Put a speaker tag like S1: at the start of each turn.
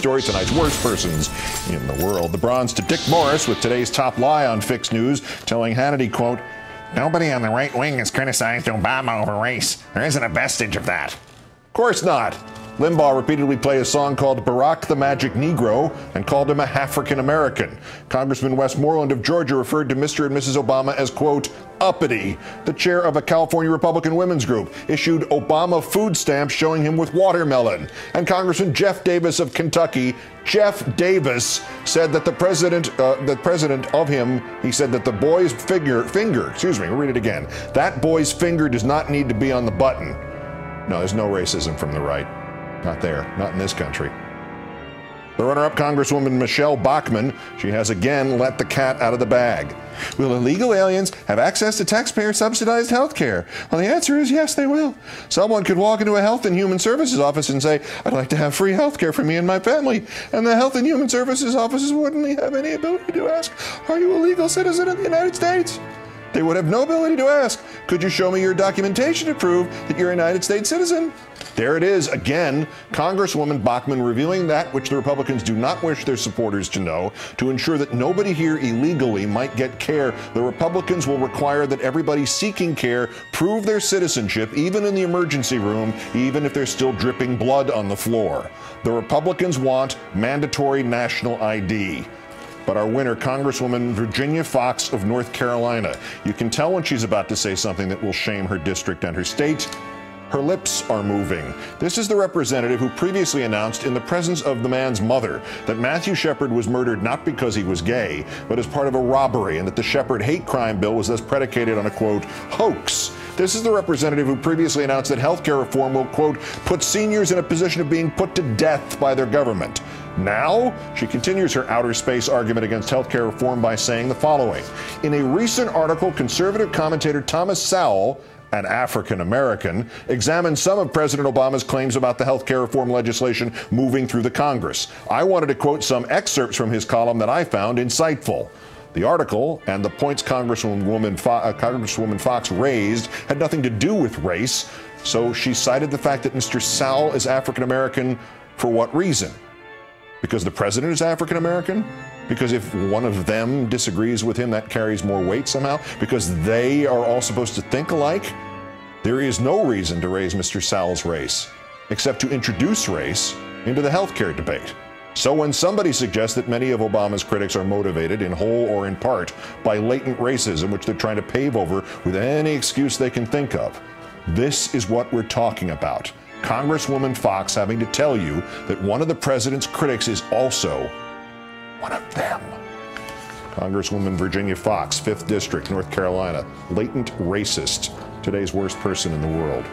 S1: story, tonight's worst persons in the world. The bronze to Dick Morris with today's top lie on Fix News, telling Hannity, quote, "Nobody on the right wing has criticized Obama over race. There isn't a vestige of that." Of course not. Limbaugh repeatedly played a song called Barack the Magic Negro and called him a African American. Congressman Westmoreland of Georgia referred to Mr. and Mrs. Obama as, quote, uppity. The chair of a California Republican women's group issued Obama food stamps showing him with watermelon. And Congressman Jeff Davis of Kentucky, Jeff Davis, said that the president of him, he said that the boy's finger, we'll read it again. That boy's finger does not need to be on the button. No, there's no racism from the right. Not there, not in this country. The runner-up, Congresswoman Michelle Bachmann, she has again let the cat out of the bag. Will illegal aliens have access to taxpayer-subsidized health care? Well, the answer is yes, they will. Someone could walk into a Health and Human Services office and say, I'd like to have free health care for me and my family. And the Health and Human Services offices wouldn't have any ability to ask, are you a legal citizen of the United States? They would have no ability to ask, could you show me your documentation to prove that you're a United States citizen? There it is again, Congresswoman Bachmann revealing that which the Republicans do not wish their supporters to know to ensure that nobody here illegally might get care. The Republicans will require that everybody seeking care prove their citizenship, even in the emergency room, even if they're still dripping blood on the floor. The Republicans want mandatory national ID. But our winner, Congresswoman Virginia Foxx of North Carolina, you can tell when she's about to say something that will shame her district and her state. Her lips are moving. This is the representative who previously announced in the presence of the man's mother that Matthew Shepard was murdered not because he was gay, but as part of a robbery, and that the Shepard hate crime bill was thus predicated on a, quote, hoax. This is the representative who previously announced that health care reform will, quote, put seniors in a position of being put to death by their government. Now, she continues her outer space argument against health care reform by saying the following. In a recent article, conservative commentator Thomas Sowell, an African American, examined some of President Obama's claims about the health care reform legislation moving through the Congress. I wanted to quote some excerpts from his column that I found insightful. The article and the points Congresswoman Foxx raised had nothing to do with race, so she cited the fact that Mr. Sowell is African American for what reason? Because the president is African American? Because if one of them disagrees with him, that carries more weight somehow? Because they are all supposed to think alike? There is no reason to raise Mr. Sowell's race, except to introduce race into the healthcare debate. So when somebody suggests that many of Obama's critics are motivated, in whole or in part, by latent racism, which they're trying to pave over with any excuse they can think of, this is what we're talking about. Congresswoman Foxx having to tell you that one of the president's critics is also one of them. Congresswoman Virginia Foxx, 5th District, North Carolina, latent racist, today's worst person in the world.